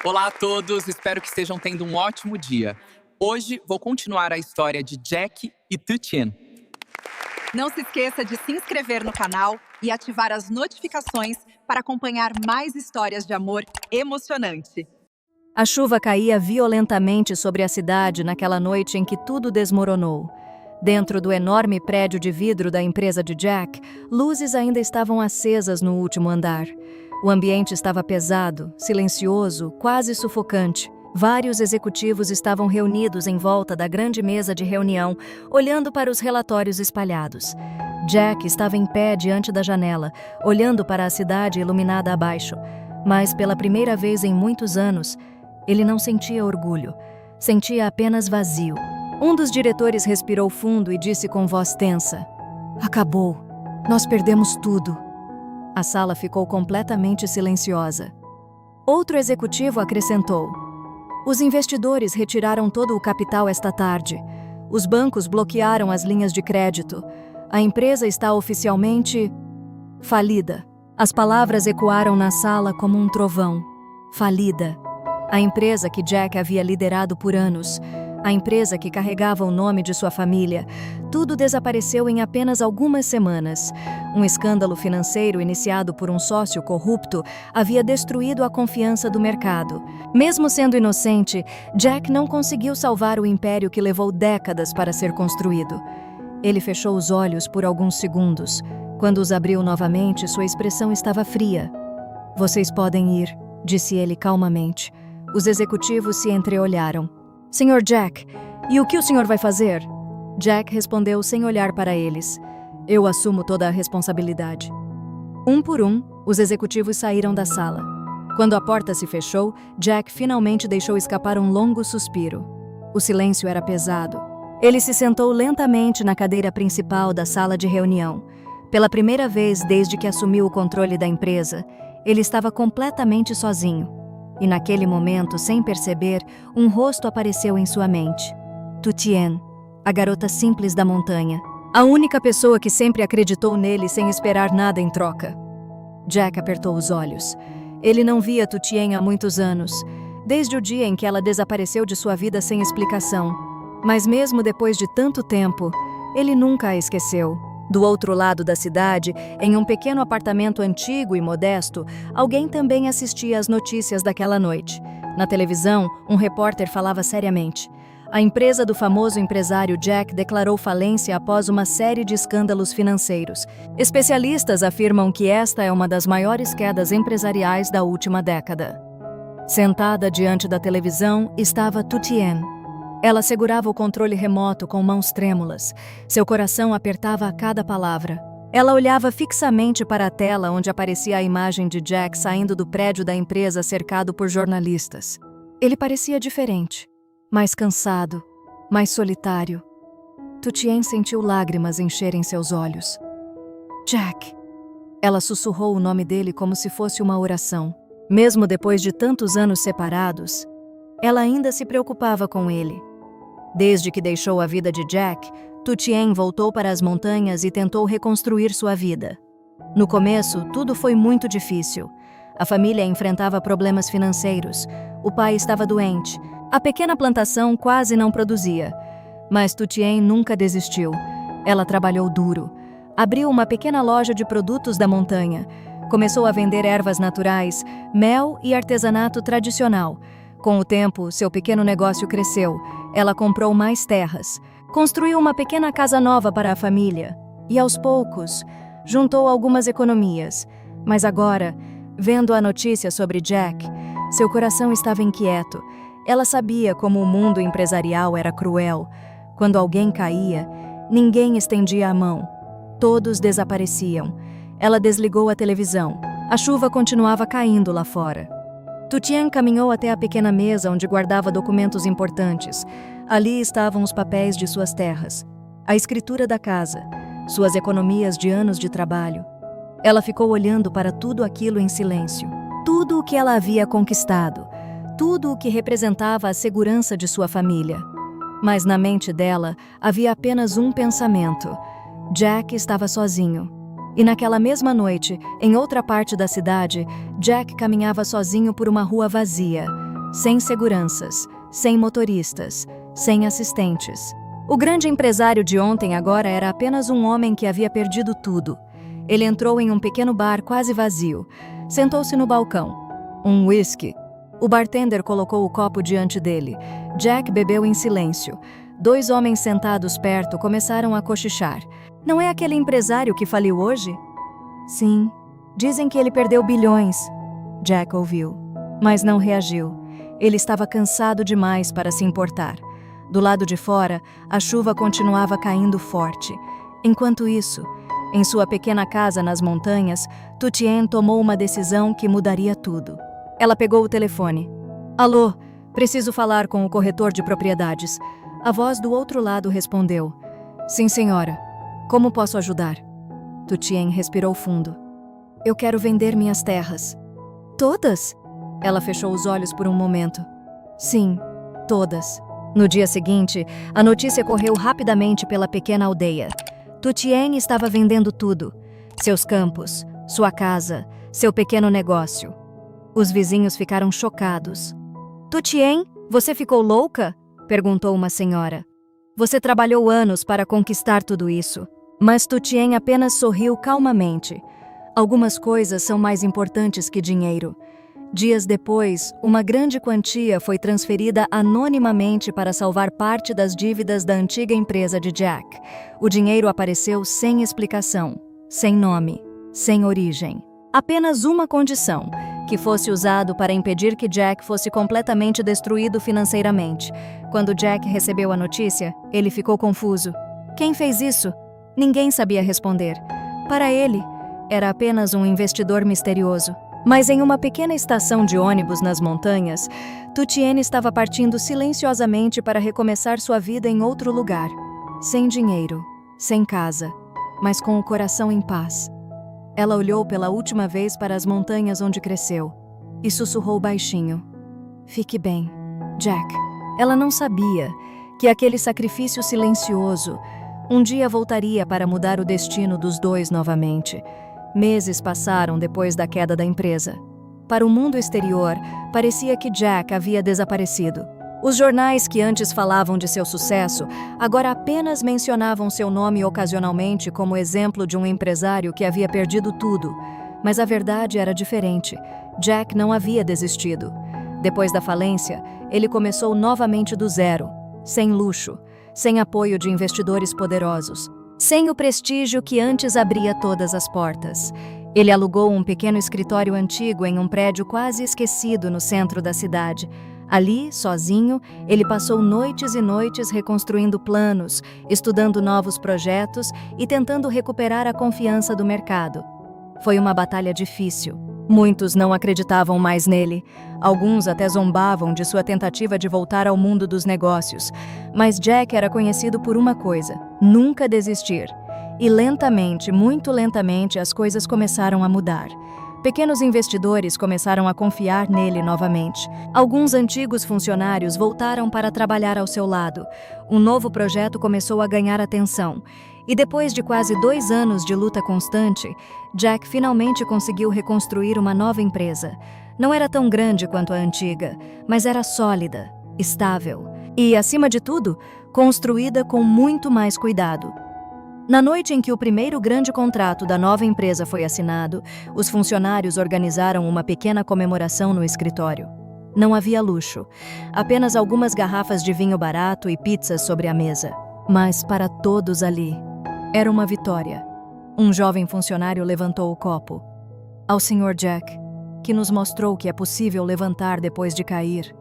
Olá a todos, espero que estejam tendo um ótimo dia. Hoje vou continuar a história de Jack e Tutien. Não se esqueça de se inscrever no canal e ativar as notificações para acompanhar mais histórias de amor emocionante. A chuva caía violentamente sobre a cidade naquela noite em que tudo desmoronou. Dentro do enorme prédio de vidro da empresa de Jack, luzes ainda estavam acesas no último andar. O ambiente estava pesado, silencioso, quase sufocante. Vários executivos estavam reunidos em volta da grande mesa de reunião, olhando para os relatórios espalhados. Jack estava em pé diante da janela, olhando para a cidade iluminada abaixo. Mas, pela primeira vez em muitos anos, ele não sentia orgulho. Sentia apenas vazio. Um dos diretores respirou fundo e disse com voz tensa: "Acabou. Nós perdemos tudo." A sala ficou completamente silenciosa. Outro executivo acrescentou: "Os investidores retiraram todo o capital esta tarde. Os bancos bloquearam as linhas de crédito. A empresa está oficialmente falida." As palavras ecoaram na sala como um trovão. Falida. A empresa que Jack havia liderado por anos, a empresa que carregava o nome de sua família, tudo desapareceu em apenas algumas semanas. Um escândalo financeiro iniciado por um sócio corrupto havia destruído a confiança do mercado. Mesmo sendo inocente, Jack não conseguiu salvar o império que levou décadas para ser construído. Ele fechou os olhos por alguns segundos. Quando os abriu novamente, sua expressão estava fria. "Vocês podem ir", disse ele calmamente. Os executivos se entreolharam. "Sr. Jack, e o que o senhor vai fazer?" Jack respondeu sem olhar para eles. "Eu assumo toda a responsabilidade." Um por um, os executivos saíram da sala. Quando a porta se fechou, Jack finalmente deixou escapar um longo suspiro. O silêncio era pesado. Ele se sentou lentamente na cadeira principal da sala de reunião. Pela primeira vez desde que assumiu o controle da empresa, ele estava completamente sozinho. E naquele momento, sem perceber, um rosto apareceu em sua mente. Tutien, a garota simples da montanha. A única pessoa que sempre acreditou nele sem esperar nada em troca. Jack apertou os olhos. Ele não via Tutien há muitos anos, desde o dia em que ela desapareceu de sua vida sem explicação. Mas mesmo depois de tanto tempo, ele nunca a esqueceu. Do outro lado da cidade, em um pequeno apartamento antigo e modesto, alguém também assistia às notícias daquela noite. Na televisão, um repórter falava seriamente. A empresa do famoso empresário Jack declarou falência após uma série de escândalos financeiros. Especialistas afirmam que esta é uma das maiores quedas empresariais da última década. Sentada diante da televisão estava Tutien. Ela segurava o controle remoto com mãos trêmulas. Seu coração apertava a cada palavra. Ela olhava fixamente para a tela onde aparecia a imagem de Jack saindo do prédio da empresa cercado por jornalistas. Ele parecia diferente, mais cansado, mais solitário. Tutien sentiu lágrimas encherem seus olhos. "Jack!" Ela sussurrou o nome dele como se fosse uma oração. Mesmo depois de tantos anos separados, ela ainda se preocupava com ele. Desde que deixou a vida de Jack, Tutien voltou para as montanhas e tentou reconstruir sua vida. No começo, tudo foi muito difícil. A família enfrentava problemas financeiros. O pai estava doente. A pequena plantação quase não produzia. Mas Tutien nunca desistiu. Ela trabalhou duro. Abriu uma pequena loja de produtos da montanha. Começou a vender ervas naturais, mel e artesanato tradicional. Com o tempo, seu pequeno negócio cresceu. Ela comprou mais terras, construiu uma pequena casa nova para a família e, aos poucos, juntou algumas economias. Mas agora, vendo a notícia sobre Jack, seu coração estava inquieto. Ela sabia como o mundo empresarial era cruel. Quando alguém caía, ninguém estendia a mão. Todos desapareciam. Ela desligou a televisão. A chuva continuava caindo lá fora. Tutien caminhou até a pequena mesa onde guardava documentos importantes. Ali estavam os papéis de suas terras, a escritura da casa, suas economias de anos de trabalho. Ela ficou olhando para tudo aquilo em silêncio. Tudo o que ela havia conquistado, tudo o que representava a segurança de sua família. Mas na mente dela havia apenas um pensamento: Jack estava sozinho. E naquela mesma noite, em outra parte da cidade, Jack caminhava sozinho por uma rua vazia. sem seguranças, sem motoristas, sem assistentes. O grande empresário de ontem agora era apenas um homem que havia perdido tudo. Ele entrou em um pequeno bar quase vazio. Sentou-se no balcão. Um whisky. O bartender colocou o copo diante dele. Jack bebeu em silêncio. 2 homens sentados perto começaram a cochichar. Não é aquele empresário que faliu hoje? Sim. Dizem que ele perdeu bilhões. Jack ouviu, mas não reagiu. Ele estava cansado demais para se importar. Do lado de fora, a chuva continuava caindo forte. Enquanto isso, em sua pequena casa nas montanhas, Tu Tien tomou uma decisão que mudaria tudo. Ela pegou o telefone. Alô, preciso falar com o corretor de propriedades. A voz do outro lado respondeu. Sim, senhora. Como posso ajudar? Tu Tien respirou fundo. Eu quero vender minhas terras. Todas? Ela fechou os olhos por um momento. Sim, todas. No dia seguinte, a notícia correu rapidamente pela pequena aldeia. Tu Tien estava vendendo tudo. Seus campos, sua casa, seu pequeno negócio. Os vizinhos ficaram chocados. Tu Tien, você ficou louca? Perguntou uma senhora. Você trabalhou anos para conquistar tudo isso. Mas Tu Tien apenas sorriu calmamente. Algumas coisas são mais importantes que dinheiro. Dias depois, uma grande quantia foi transferida anonimamente para salvar parte das dívidas da antiga empresa de Jack. O dinheiro apareceu sem explicação, sem nome, sem origem. Apenas uma condição, que fosse usado para impedir que Jack fosse completamente destruído financeiramente. Quando Jack recebeu a notícia, ele ficou confuso. Quem fez isso? Ninguém sabia responder. Para ele, era apenas um investidor misterioso. Mas em uma pequena estação de ônibus nas montanhas, Tu Tien estava partindo silenciosamente para recomeçar sua vida em outro lugar. Sem dinheiro, sem casa, mas com o coração em paz. Ela olhou pela última vez para as montanhas onde cresceu e sussurrou baixinho. Fique bem, Jack. Ela não sabia que aquele sacrifício silencioso um dia voltaria para mudar o destino dos dois novamente. Meses passaram depois da queda da empresa. Para o mundo exterior, parecia que Jack havia desaparecido. Os jornais que antes falavam de seu sucesso, agora apenas mencionavam seu nome ocasionalmente como exemplo de um empresário que havia perdido tudo. Mas a verdade era diferente. Jack não havia desistido. Depois da falência, ele começou novamente do zero, sem luxo, sem apoio de investidores poderosos. Sem o prestígio que antes abria todas as portas. Ele alugou um pequeno escritório antigo em um prédio quase esquecido no centro da cidade. Ali, sozinho, ele passou noites e noites reconstruindo planos, estudando novos projetos e tentando recuperar a confiança do mercado. Foi uma batalha difícil. Muitos não acreditavam mais nele. Alguns até zombavam de sua tentativa de voltar ao mundo dos negócios. Mas Jack era conhecido por uma coisa: nunca desistir. E lentamente, muito lentamente, as coisas começaram a mudar. Pequenos investidores começaram a confiar nele novamente. Alguns antigos funcionários voltaram para trabalhar ao seu lado. Um novo projeto começou a ganhar atenção. E depois de quase 2 anos de luta constante, Jack finalmente conseguiu reconstruir uma nova empresa. Não era tão grande quanto a antiga, mas era sólida, estável e, acima de tudo, construída com muito mais cuidado. Na noite em que o primeiro grande contrato da nova empresa foi assinado, os funcionários organizaram uma pequena comemoração no escritório. Não havia luxo, apenas algumas garrafas de vinho barato e pizzas sobre a mesa. Mas para todos ali, era uma vitória. Um jovem funcionário levantou o copo. Ao Sr. Jack, que nos mostrou que é possível levantar depois de cair.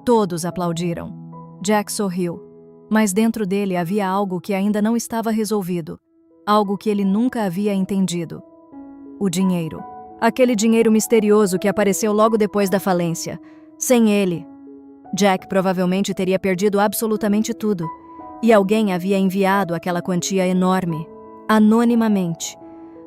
Todos aplaudiram. Jack sorriu, mas dentro dele havia algo que ainda não estava resolvido, algo que ele nunca havia entendido. O dinheiro. Aquele dinheiro misterioso que apareceu logo depois da falência. Sem ele, Jack provavelmente teria perdido absolutamente tudo. E alguém havia enviado aquela quantia enorme, anonimamente.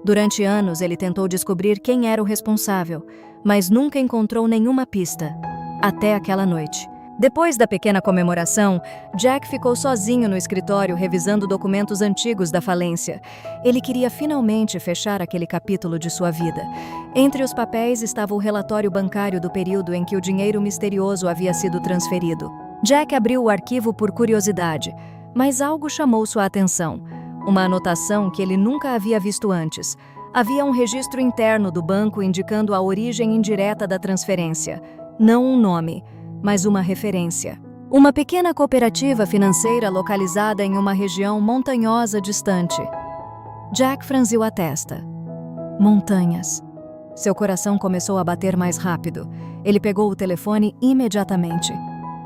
Durante anos ele tentou descobrir quem era o responsável, mas nunca encontrou nenhuma pista. Até aquela noite. Depois da pequena comemoração, Jack ficou sozinho no escritório revisando documentos antigos da falência. Ele queria finalmente fechar aquele capítulo de sua vida. Entre os papéis estava o relatório bancário do período em que o dinheiro misterioso havia sido transferido. Jack abriu o arquivo por curiosidade, mas algo chamou sua atenção. Uma anotação que ele nunca havia visto antes. Havia um registro interno do banco indicando a origem indireta da transferência. Não um nome, mas uma referência. Uma pequena cooperativa financeira localizada em uma região montanhosa distante. Jack franziu a testa. Montanhas. Seu coração começou a bater mais rápido. Ele pegou o telefone imediatamente.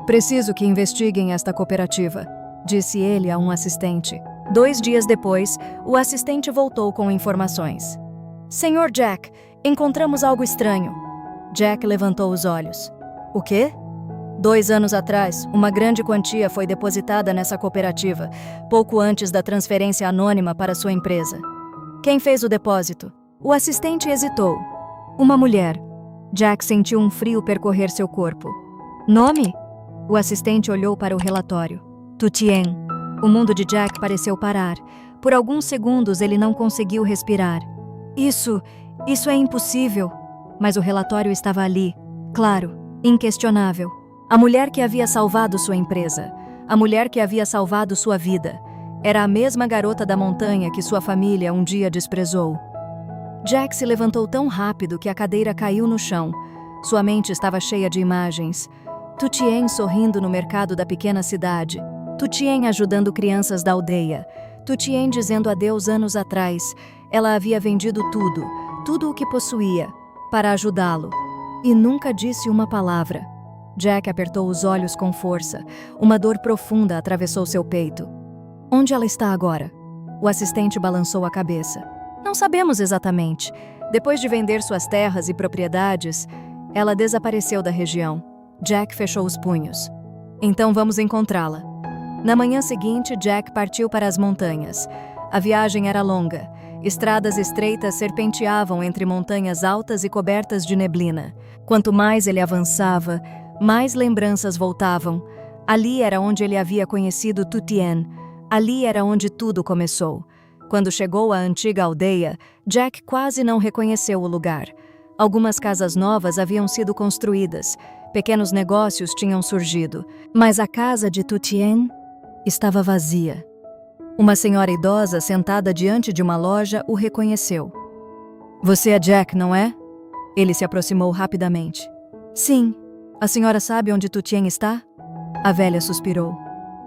"Preciso que investiguem esta cooperativa", disse ele a um assistente. 2 dias depois, o assistente voltou com informações. "Senhor Jack, encontramos algo estranho." Jack levantou os olhos. "O quê?" 2 anos atrás, uma grande quantia foi depositada nessa cooperativa, pouco antes da transferência anônima para sua empresa. "Quem fez o depósito?" O assistente hesitou. "Uma mulher." Jack sentiu um frio percorrer seu corpo. "Nome?" O assistente olhou para o relatório. Tu Tien. O mundo de Jack pareceu parar. Por alguns segundos ele não conseguiu respirar. Isso é impossível." Mas o relatório estava ali, claro, inquestionável. A mulher que havia salvado sua empresa. A mulher que havia salvado sua vida. Era a mesma garota da montanha que sua família um dia desprezou. Jack se levantou tão rápido que a cadeira caiu no chão. Sua mente estava cheia de imagens. Tu Tien sorrindo no mercado da pequena cidade. Tu Tien ajudando crianças da aldeia. Tu Tien dizendo adeus anos atrás. Ela havia vendido tudo o que possuía, para ajudá-lo. E nunca disse uma palavra. Jack apertou os olhos com força. Uma dor profunda atravessou seu peito. "Onde ela está agora?" O assistente balançou a cabeça. "Não sabemos exatamente. Depois de vender suas terras e propriedades, ela desapareceu da região." Jack fechou os punhos. "Então vamos encontrá-la." Na manhã seguinte, Jack partiu para as montanhas. A viagem era longa. Estradas estreitas serpenteavam entre montanhas altas e cobertas de neblina. Quanto mais ele avançava, mais lembranças voltavam. Ali era onde ele havia conhecido Tu Tien. Ali era onde tudo começou. Quando chegou à antiga aldeia, Jack quase não reconheceu o lugar. Algumas casas novas haviam sido construídas. Pequenos negócios tinham surgido. Mas a casa de Tu Tien estava vazia. Uma senhora idosa sentada diante de uma loja o reconheceu. "Você é Jack, não é?" Ele se aproximou rapidamente. "Sim. A senhora sabe onde Tu Tien está?" A velha suspirou.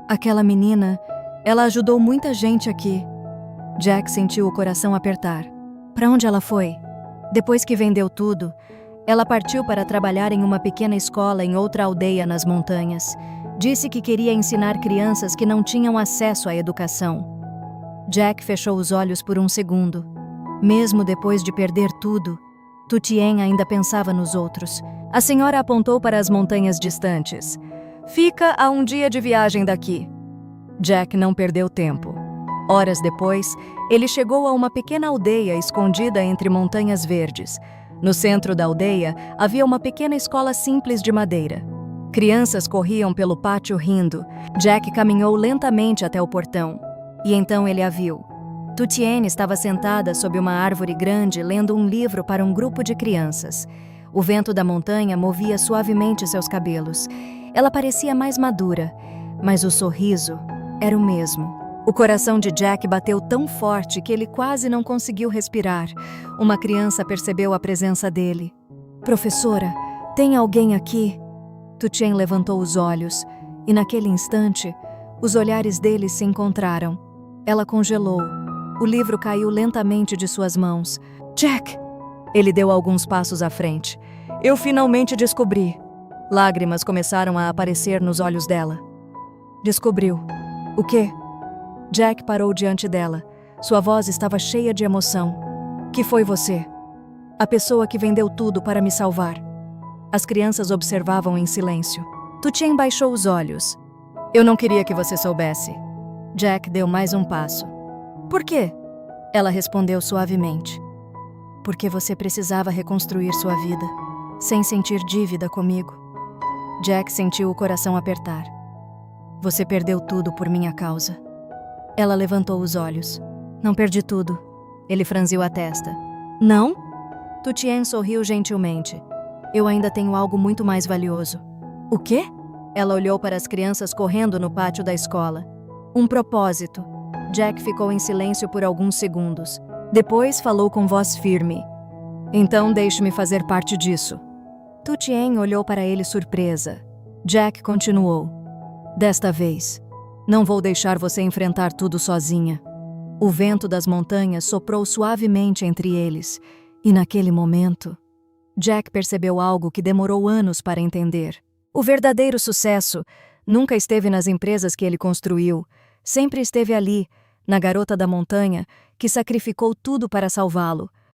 "Aquela menina, ela ajudou muita gente aqui." Jack sentiu o coração apertar. Para onde ela foi? Depois que vendeu tudo, ela partiu para trabalhar em uma pequena escola em outra aldeia nas montanhas. Disse que queria ensinar crianças que não tinham acesso à educação. Jack fechou os olhos por um segundo. Mesmo depois de perder tudo, Tu Tien ainda pensava nos outros. A senhora apontou para as montanhas distantes. "Fica a 1 dia de viagem daqui." Jack não perdeu tempo. Horas depois, ele chegou a uma pequena aldeia escondida entre montanhas verdes. No centro da aldeia, havia uma pequena escola simples de madeira. Crianças corriam pelo pátio rindo. Jack caminhou lentamente até o portão. E então ele a viu. Tu Tien estava sentada sob uma árvore grande lendo um livro para um grupo de crianças. O vento da montanha movia suavemente seus cabelos. Ela parecia mais madura, mas o sorriso era o mesmo. O coração de Jack bateu tão forte que ele quase não conseguiu respirar. Uma criança percebeu a presença dele. "Professora, tem alguém aqui?" Tu Tien levantou os olhos, e naquele instante, os olhares deles se encontraram. Ela congelou. O livro caiu lentamente de suas mãos. "Jack!" Ele deu alguns passos à frente. "Eu finalmente descobri." Lágrimas começaram a aparecer nos olhos dela. "Descobriu. O quê?" Jack parou diante dela. Sua voz estava cheia de emoção. "Que foi você? A pessoa que vendeu tudo para me salvar." As crianças observavam em silêncio. Tu Tien baixou os olhos. "Eu não queria que você soubesse." Jack deu mais um passo. "Por quê?" Ela respondeu suavemente. "Porque você precisava reconstruir sua vida, sem sentir dívida comigo." Jack sentiu o coração apertar. Você perdeu tudo por minha causa. Ela levantou os olhos. Não perdi tudo. Ele franziu a testa. Não? Tu Tien sorriu gentilmente. Eu ainda tenho algo muito mais valioso. O quê? Ela olhou para as crianças correndo no pátio da escola. Um propósito. Jack ficou em silêncio por alguns segundos. Depois falou com voz firme. Então deixe-me fazer parte disso. Tu Tien olhou para ele surpresa. Jack continuou. Desta vez, não vou deixar você enfrentar tudo sozinha. O vento das montanhas soprou suavemente entre eles, e naquele momento, Jack percebeu algo que demorou anos para entender. O verdadeiro sucesso nunca esteve nas empresas que ele construiu, sempre esteve ali, na garota da montanha, que sacrificou tudo para salvá-lo.